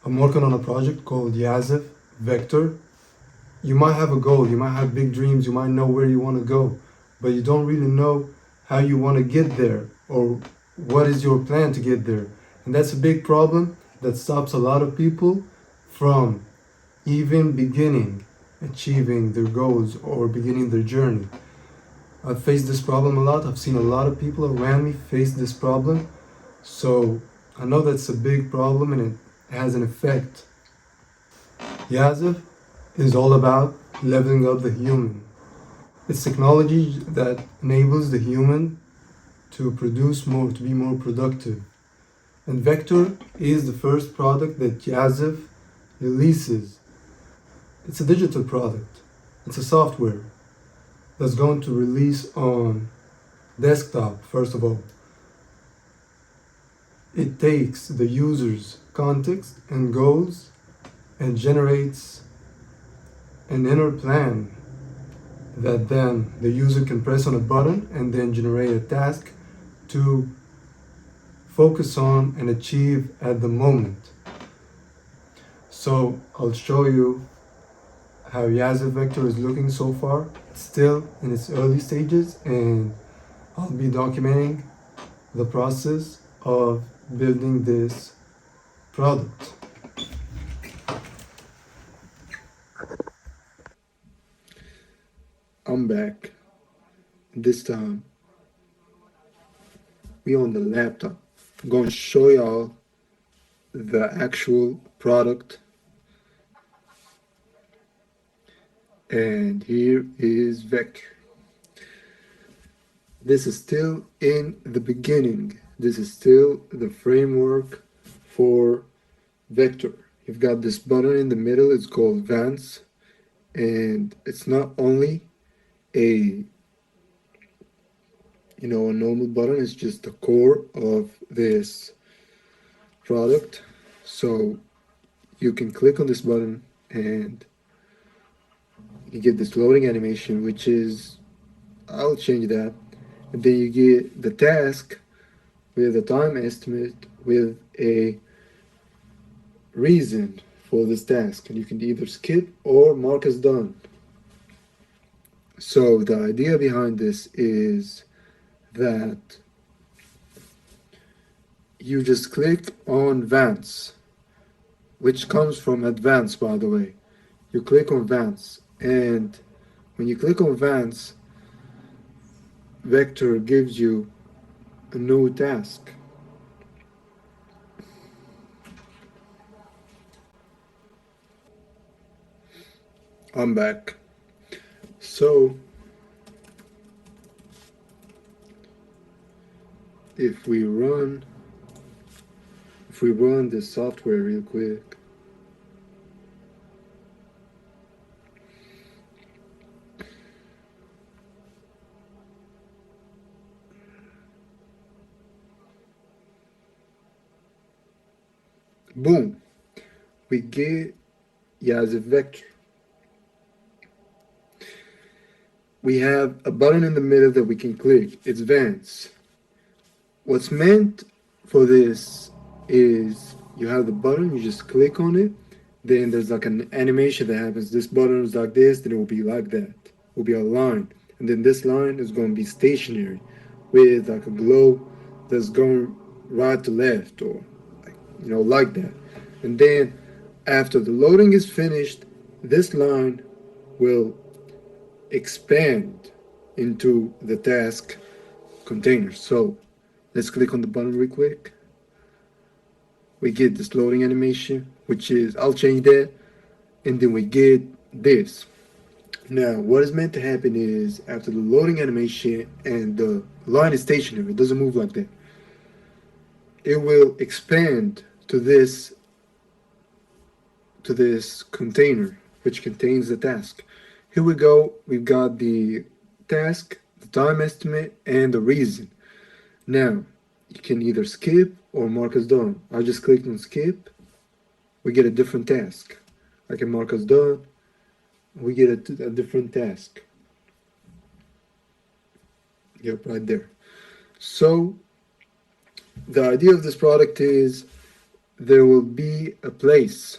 I'm working on a project called Yazif Vector. You might have a goal, you might have big dreams, you might know where you want to go, but you don't really know how you want to get there or what is your plan to get there. And that's a big problem that stops a lot of people from even beginning achieving their goals or beginning their journey. I've faced this problem a lot. I've seen a lot of people around me face this problem. So I know that's a big problem and it has an effect. Yazif is all about leveling up the human. It's technology that enables the human to produce more, to be more productive. And Vector is the first product that Yazif releases. It's a digital product. It's a software that's going to release on desktop, first of all. It takes the user's context and goals and generates an inner plan that then the user can press on a button and then generate a task to focus on and achieve at the moment. So I'll show you how Yazif Vector is looking so far. It's still in its early stages and I'll be documenting the process of building this product. I'm back. This time we on the laptop. I'm going to show y'all the actual product. And here is Vector. This is still in the beginning. This is still the framework for Vector. You've got this button in the middle, it's called Vance. And it's not only a a normal button, it's just the core of this product. So you can click on this button and you get this loading animation, which is, I'll change that. And then you get the task with a time estimate with a reason for this task. And you can either skip or mark as done. So the idea behind this is that you just click on Vance, which comes from Advance, by the way. You click on Vance, and when you click on Vance, Vector gives you a new task. I'm back. So if we run this software real quick, boom, we get Yazif Vector. We have a button in the middle that we can click. It's Vance. What's meant for this is you have the button, you just click on it, then there's like an animation that happens. This button is like this, then it will be like that. It will be a line. And then this line is going to be stationary with like a glow that's going right to left or like that. And then after the loading is finished, this line will expand into the task container. So let's click on the button real quick. We get this loading animation, which is, I'll change that, and then we get this. Now, what is meant to happen is after the loading animation and the line is stationary, it doesn't move like that. It will expand to this container, which contains the task. Here we go. We've got the task, the time estimate, and the reason. Now, you can either skip or mark as done. I just clicked on skip. We get a different task. I can mark as done. We get a different task. Yep, right there. So The idea of this product is there will be a place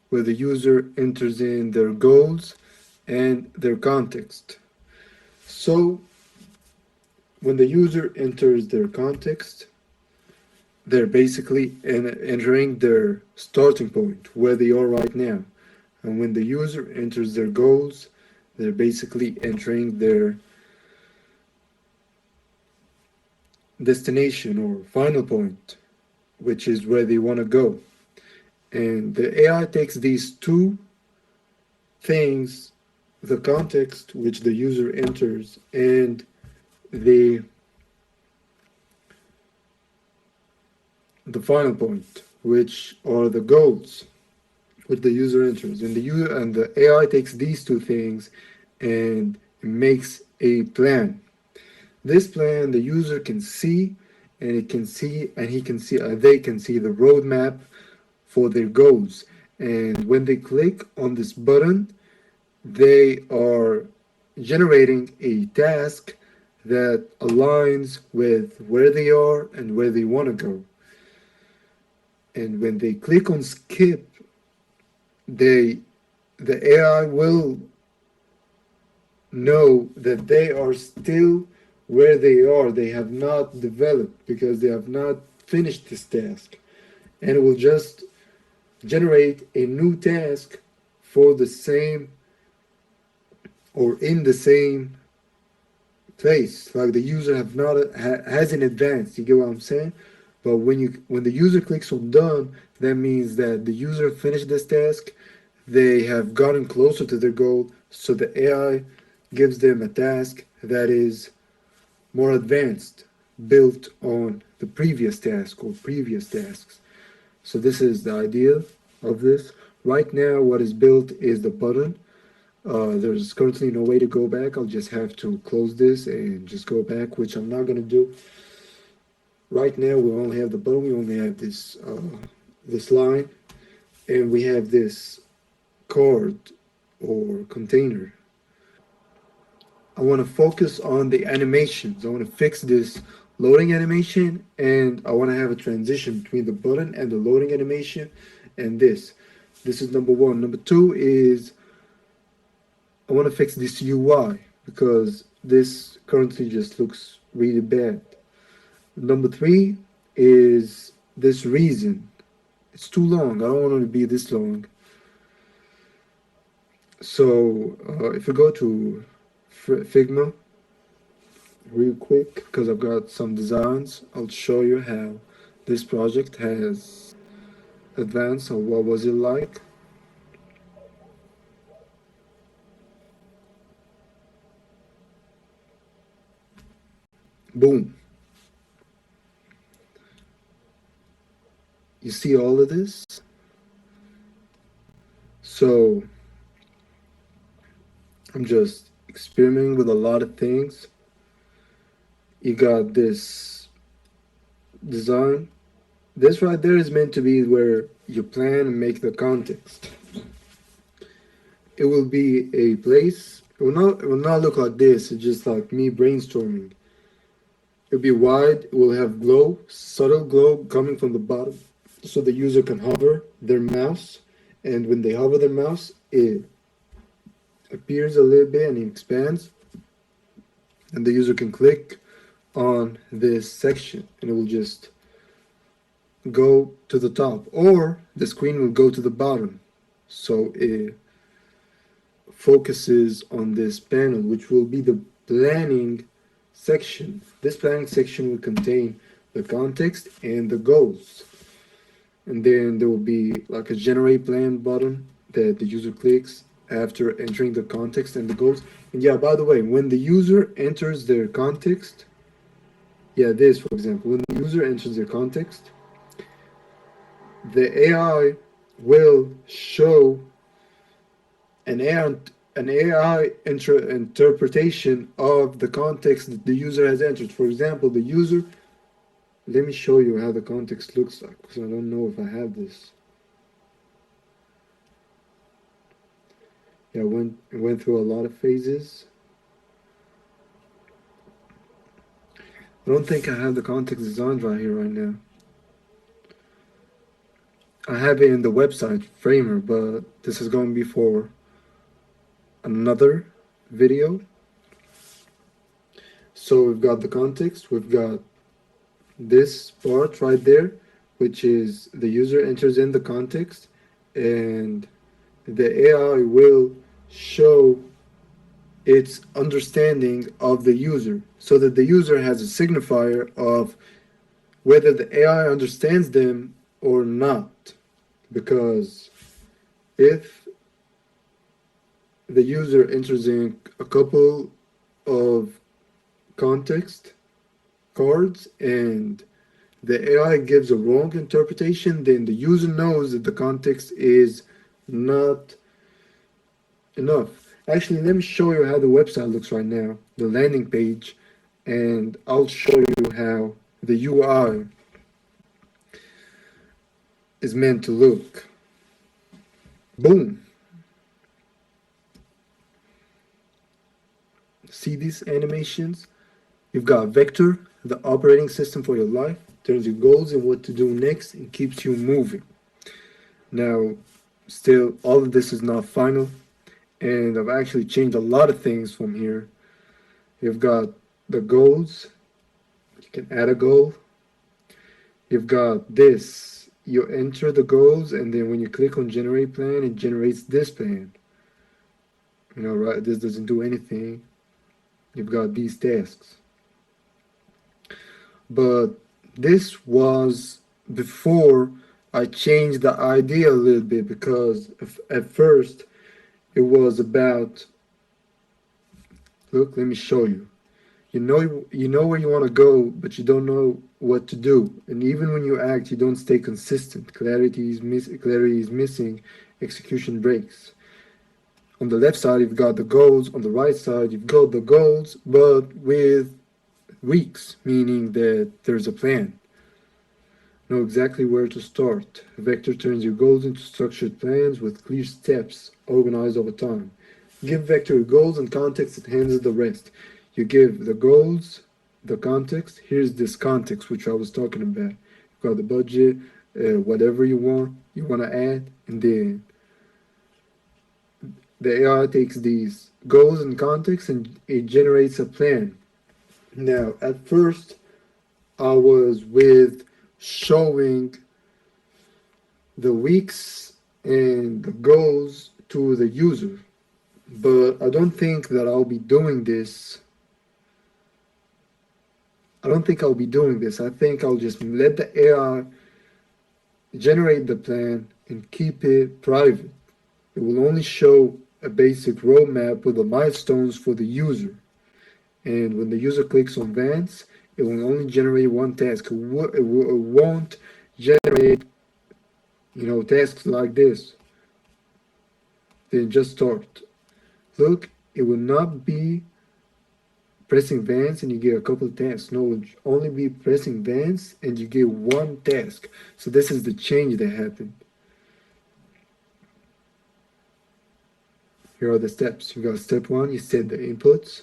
where the user enters in their goals and their context. So when the user enters their context, they're basically entering their starting point, where they are right now. And when the user enters their goals, they're basically entering their destination or final point, which is where they want to go. And the AI takes these two things, the context which the user enters and the the final point, which are the goals which the user enters. And the AI takes these two things and makes a plan. This plan the user can see, and it can see, and he can see, they can see the roadmap for their goals. And when they click on this button, they are generating a task that aligns with where they are and where they want to go. And when they click on skip, they the AI will know that they are still where they are. They have not developed because they have not finished this task. And it will just generate a new task for the same or in the same place. Like the user have not hasn't advanced. You get what I'm saying? But when the user clicks on done, that means that the user finished this task. They have gotten closer to their goal. So the AI gives them a task that is more advanced, built on the previous task or previous tasks. So this is the idea of this. Right now, what is built is the button. There's currently no way to go back. I'll just have to close this and just go back, which I'm not gonna do. Right now, we only have the button. We only have this line, and we have this card or container. I want to focus on the animations. I want to fix this loading animation, and I want to have a transition between the button and the loading animation and this. This is number one. Number two is I want to fix this UI because this currently just looks really bad. Number three is this reason. It's too long. I don't want it to be this long. So if we go to Figma real quick, because I've got some designs, I'll show you how this project has advanced or what was it like. Boom. You see all of this? So I'm just experimenting with a lot of things. You got this design. This right there is meant to be where you plan and make the context. It will be a place. It will not look like this. It's just like me brainstorming. It'll be wide. It will have glow, subtle glow coming from the bottom, so the user can hover their mouse, and when they hover their mouse, it appears a little bit and it expands, and the user can click on this section, and it will just go to the top, or the screen will go to the bottom. So it focuses on this panel, which will be the planning section. This planning section will contain the context and the goals. And then there will be like a generate plan button that the user clicks after entering the context and the goals. And yeah, by the way, when the user enters their context, yeah, this for example, when the user enters their context, the AI will show an AI, an AI interpretation of the context that the user has entered. For example, the user, let me show you how the context looks like because I don't know if I have this. Yeah, went through a lot of phases. I don't think I have the context designed right here right now. I have it in the website Framer, but this is going to be for another video. So we've got the context, we've got this part right there, which is the user enters in the context, and the AI will show its understanding of the user so that the user has a signifier of whether the AI understands them or not. Because if the user enters in a couple of context cards and the AI gives a wrong interpretation, then the user knows that the context is not enough. Actually, let me show you how the website looks right now, the landing page, and I'll show you how the UI is meant to look. Boom. See these animations? You've got Vector, the operating system for your life, tells you goals and what to do next and keeps you moving. Now, still, all of this is not final, and I've actually changed a lot of things from here. You've got the goals, you can add a goal. You've got this, you enter the goals, and then when you click on generate plan, it generates this plan. You know, right? This doesn't do anything. You've got these tasks. But this was before I changed the idea a little bit, because at first it was about, look, let me show you. You know where you want to go, but you don't know what to do. And even when you act, you don't stay consistent. Clarity is missing, execution breaks. On the left side, you've got the goals. On the right side, you've got the goals, but with weeks, meaning that there's a plan. Know exactly where to start. Vector turns your goals into structured plans with clear steps organized over time. Give Vector goals and context, it handles the rest. You give the goals, the context. Here's this context which I was talking about. You've got the budget, whatever you want to add, and then the AI takes these goals and context and it generates a plan. Now, at first, I was with showing the weeks and the goals to the user, but I don't think that I'll be doing this. I don't think I'll be doing this. I think I'll just let the AI generate the plan and keep it private. It will only show a basic roadmap with the milestones for the user. And when the user clicks on Vance, it will only generate one task. It won't generate, tasks like this. Then just start. Look, it will not be pressing Vance and you get a couple of tasks. No, it will only be pressing Vance and you get one task. So this is the change that happened. Here are the steps. You got step 1, you set the inputs.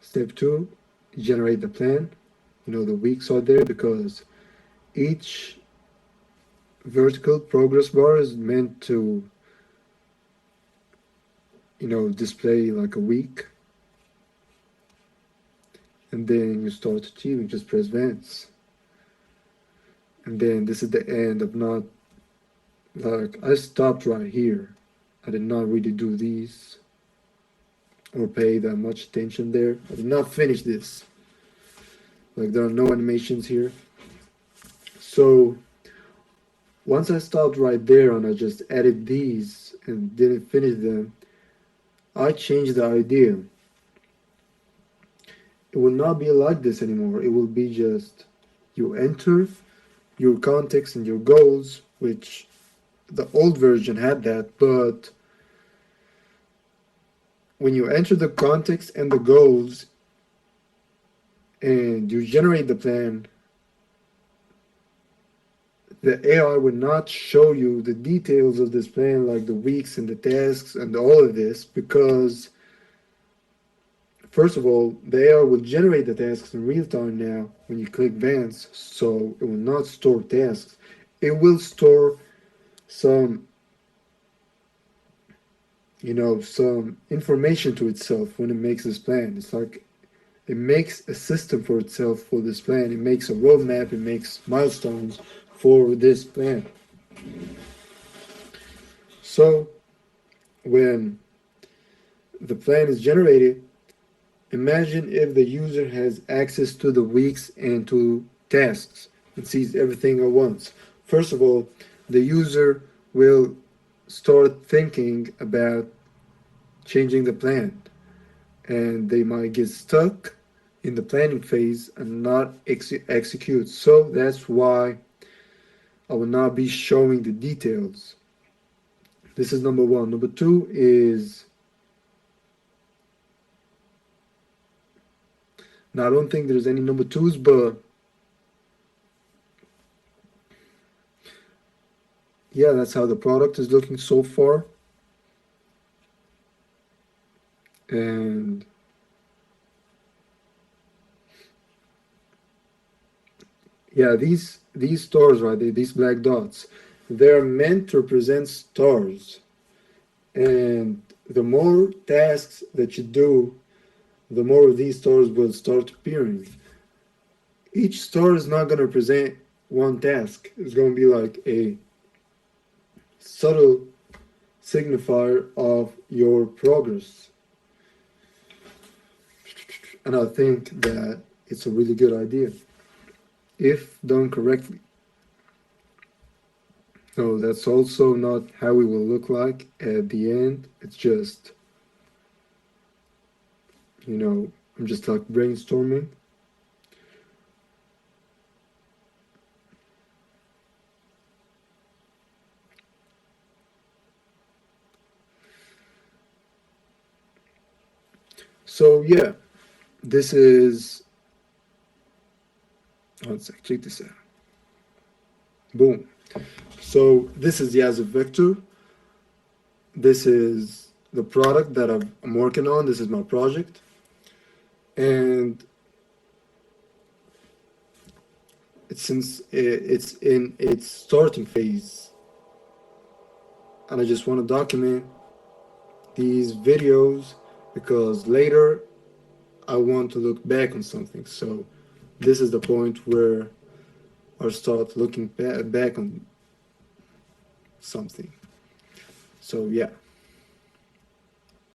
Step 2, you generate the plan. The weeks are there because each vertical progress bar is meant to, display like a week. And then you start achieving, just press Vance. And then this is the end of not, like, I stopped right here. I did not really do these or pay that much attention there. I did not finish this. Like, there are no animations here. So once I stopped right there and I just added these and didn't finish them, I changed the idea. It will not be like this anymore. It will be just you enter your context and your goals, which the old version had that, but when you enter the context and the goals and you generate the plan, the AI will not show you the details of this plan, like the weeks and the tasks and all of this, because First of all, the AI will generate the tasks in real time now when you click Vance, so it will not store tasks. It will store some, some information to itself when it makes this plan. It's like it makes a system for itself for this plan. It makes a roadmap, it makes milestones for this plan. So when the plan is generated, imagine if the user has access to the weeks and to tasks and sees everything at once. First of all, the user will start thinking about changing the plan, and they might get stuck in the planning phase and not execute. So that's why I will not be showing the details. This is number one. Number two is, now I don't think there's any number twos, but yeah, that's how the product is looking so far. And yeah, these stars right there, these black dots, they're meant to represent stars. And the more tasks that you do, the more of these stars will start appearing. Each star is not going to represent one task. It's going to be like a subtle signifier of your progress. And I think that it's a really good idea if done correctly. So that's also not how it will look like at the end. It's just, I'm just like brainstorming. So yeah, this is, one sec, check this out. Boom. So this is Yazoo Vector. This is the product that I'm working on. This is my project. And it's in its starting phase. And I just want to document these videos because later I want to look back on something. So this is the point where I start looking back on something. So yeah.